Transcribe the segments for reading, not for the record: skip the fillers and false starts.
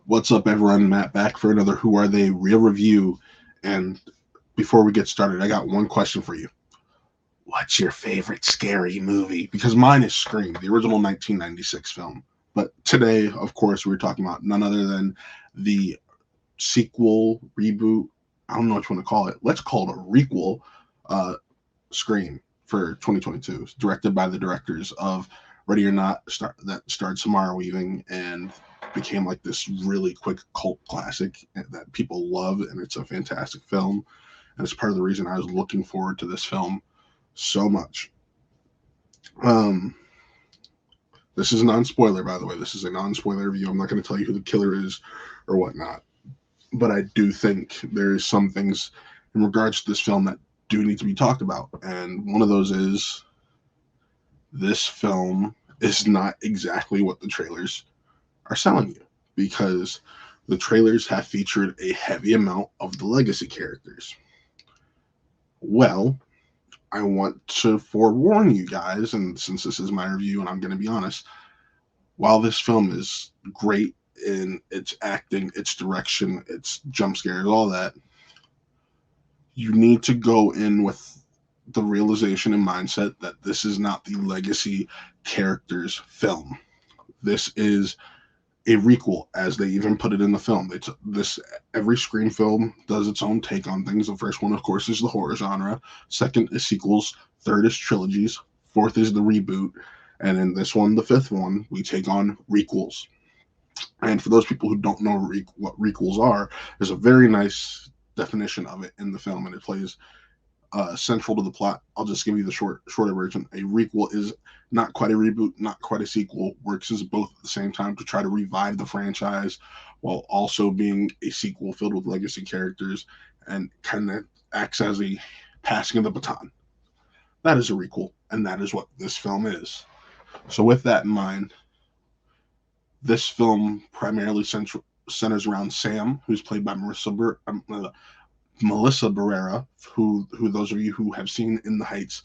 What's up, everyone? Matt back for another Who Are They Real Review. And before we get started, I got one question for you. What's your favorite scary movie? Because mine is Scream, the original 1996 film. But today, of course, we're talking about none other than the sequel, reboot. I don't know what you want to call it. Let's call it a requel. Uh, Scream for 2022. It's directed by the directors of Ready or Not, that starred Samara Weaving and became like this really quick cult classic that people love, and it's a fantastic film. And it's part of the reason I was looking forward to this film so much. Um, this is non-spoiler, by the way. This is a non-spoiler review. I'm not going to tell you who the killer is or whatnot, but I do think there is some things in regards to this film that do need to be talked about, and one of those is this film is not exactly what the trailers are selling you, because the trailers have featured a heavy amount of the legacy characters. Well, I want to forewarn you guys, and since this is my review and I'm going to be honest, while this film is great in its acting, its direction, its jump scares, all that, you need to go in with the realization and mindset that this is not the legacy characters film. This is a requel, as they even put it in the film. This every Scream film does its own take on things. The first one, of course, is the horror genre. Second is sequels. Third is trilogies. Fourth is the reboot. And in this one, the fifth one, we take on requels. And for those people who don't know what requels are, there's a very nice definition of it in the film, and it plays central to the plot. I'll just give you the shorter version. A requel is not quite a reboot, not quite a sequel, works as both at the same time to try to revive the franchise while also being a sequel filled with legacy characters, and kind of acts as a passing of the baton. That is a requel, and that is what this film is. So with that in mind, this film primarily centers around Sam, who's played by Melissa Barrera, who those of you who have seen In the Heights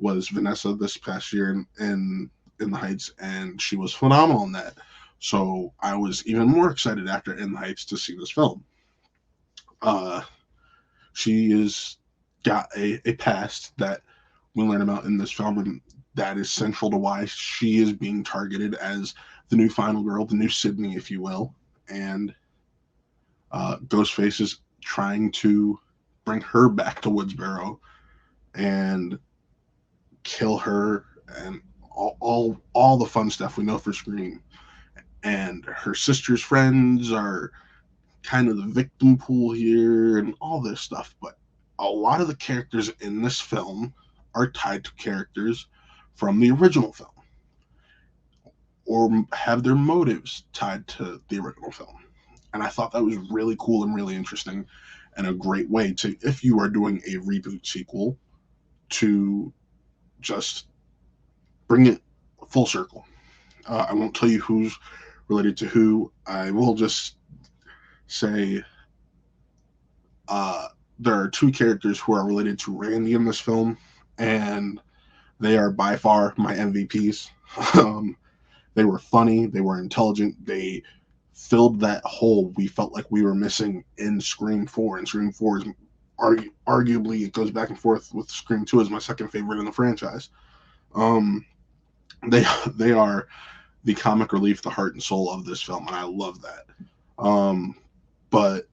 was Vanessa this past year in the Heights, and she was phenomenal in that. So I was even more excited after In the Heights to see this film. Uh, she is got a past that we learn about in this film, and that is central to why she is being targeted as the new final girl, the new Sydney, if you will. And Ghostface is trying to bring her back to Woodsboro and kill her, and all the fun stuff we know for Scream. And her sister's friends are kind of the victim pool here and all this stuff. But a lot of the characters in this film are tied to characters from the original film, or have their motives tied to the original film. And I thought that was really cool and really interesting, and a great way to, if you are doing a reboot sequel, to just bring it full circle. I won't tell you who's related to who. I will just say there are two characters who are related to Randy in this film, and they are by far my MVPs. They were funny, they were intelligent, they filled that hole we felt like we were missing in Scream 4. And Scream 4 is arguably, it goes back and forth with Scream 2 as my second favorite in the franchise. Um, they they are the comic relief, the heart and soul of this film, and I love that. But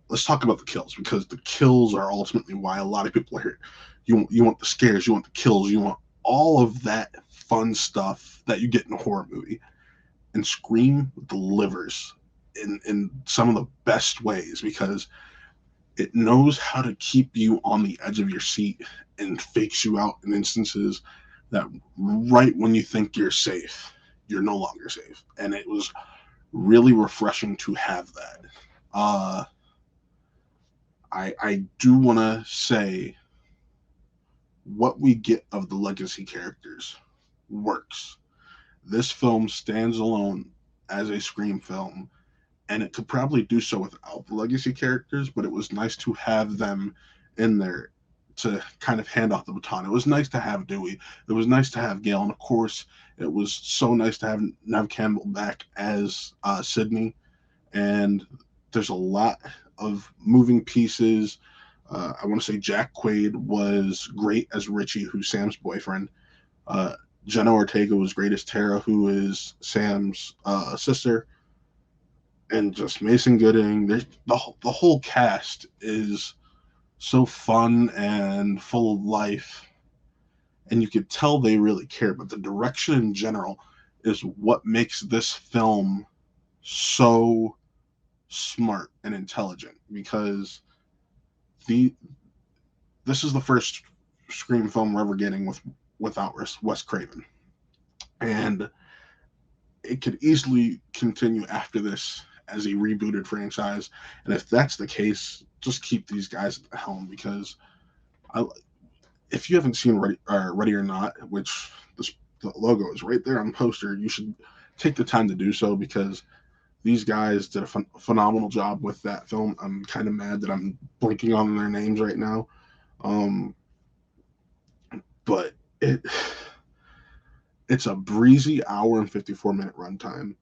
let's talk about the kills, because the kills are ultimately why a lot of people are here. You want the scares, you want the kills, you want all of that fun stuff that you get in a horror movie. And Scream delivers in some of the best ways, because it knows how to keep you on the edge of your seat and fakes you out in instances that right when you think you're safe, you're no longer safe. And it was really refreshing to have that. I do want to say what we get of the legacy characters works. This film stands alone as a Scream film, and it could probably do so without the legacy characters, but it was nice to have them in there to kind of hand off the baton. It was nice to have Dewey. It was nice to have Gail, and of course, it was so nice to have Neve Campbell back as Sydney. and there's a lot of moving pieces. I want to say Jack Quaid was great as Richie, who's Sam's boyfriend. Uh, Jenna Ortega was great as Tara, who is Sam's sister, and just Mason Gooding. There's the whole cast is so fun and full of life, and you could tell they really care. But the direction in general is what makes this film so smart and intelligent, because the this is the first Scream film we're ever getting without Wes Craven, and it could easily continue after this as a rebooted franchise. And if that's the case, just keep these guys at the helm, because if you haven't seen Ready or Not, which the logo is right there on the poster, you should take the time to do so, because these guys did a phenomenal job with that film. I'm kind of mad that I'm blanking on their names right now. But it's a breezy hour and 54-minute runtime.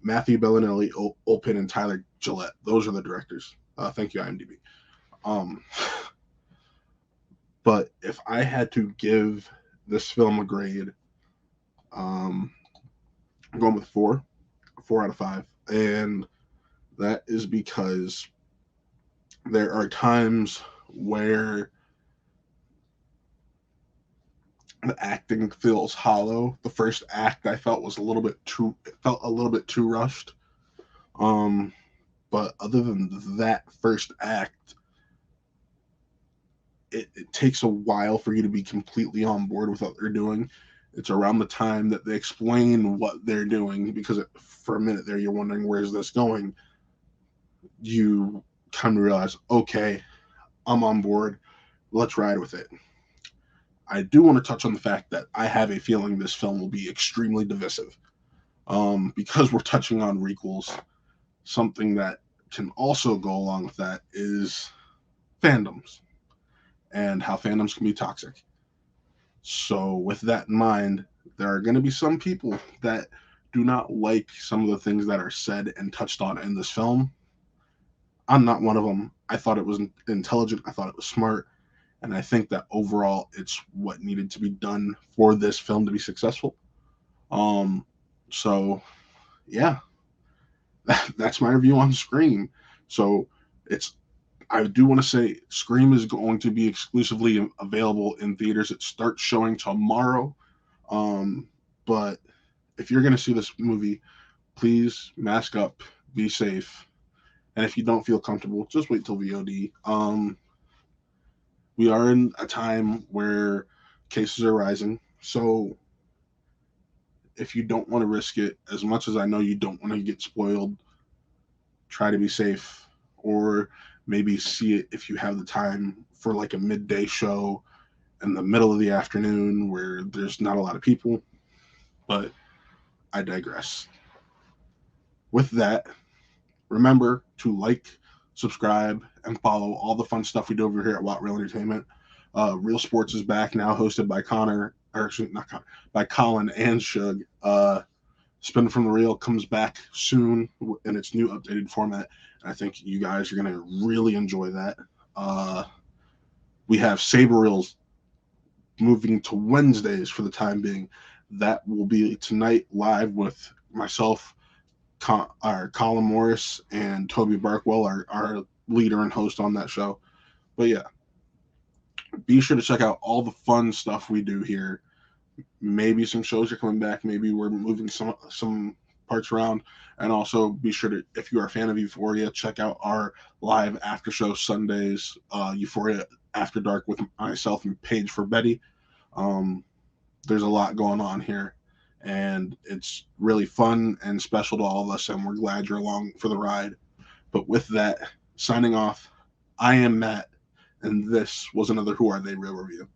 Matthew Bellinelli, Olpin, and Tyler Gillette. Those are the directors. Thank you, IMDb. But if I had to give this film a grade, I'm going with 4 out of 5. And that is because there are times where the acting feels hollow. The first act I felt was a little bit too rushed. But other than that first act, it takes a while for you to be completely on board with what they're doing. It's around the time that they explain what they're doing, because for a minute there you're wondering, where's this going? You come to realize, okay, I'm on board. Let's ride with it. I do want to touch on the fact that I have a feeling this film will be extremely divisive, because we're touching on requels. Something that can also go along with that is fandoms, and how fandoms can be toxic. So with that in mind, there are going to be some people that do not like some of the things that are said and touched on in this film. I'm not one of them. I thought it was intelligent. I thought it was smart. And I think that overall, it's what needed to be done for this film to be successful. So, yeah, that's my review on Scream. So I do want to say Scream is going to be exclusively available in theaters. It starts showing tomorrow. But if you're going to see this movie, please mask up, be safe. And if you don't feel comfortable, just wait till VOD. We are in a time where cases are rising. So if you don't want to risk it, as much as I know you don't want to get spoiled, try to be safe, or maybe see it if you have the time for like a midday show in the middle of the afternoon where there's not a lot of people. But I digress. With that, remember to like, subscribe, and follow all the fun stuff we do over here at What Real Entertainment. Real Sports is back now, hosted by by Colin and Shug. Spin from the Real comes back soon in its new updated format. And I think you guys are going to really enjoy that. We have Saber Reels moving to Wednesdays for the time being. That will be tonight live with myself, Colin Morris, and Toby Barkwell, our leader and host on that show. But yeah, be sure to check out all the fun stuff we do here. Maybe some shows are coming back. Maybe we're moving some parts around. And also be sure to, if you are a fan of Euphoria, check out our live after show Sundays, Euphoria After Dark with myself and Paige for Betty. There's a lot going on here, and it's really fun and special to all of us, and we're glad you're along for the ride. But with that, signing off, I am Matt, and this was another Who Are They Real Review.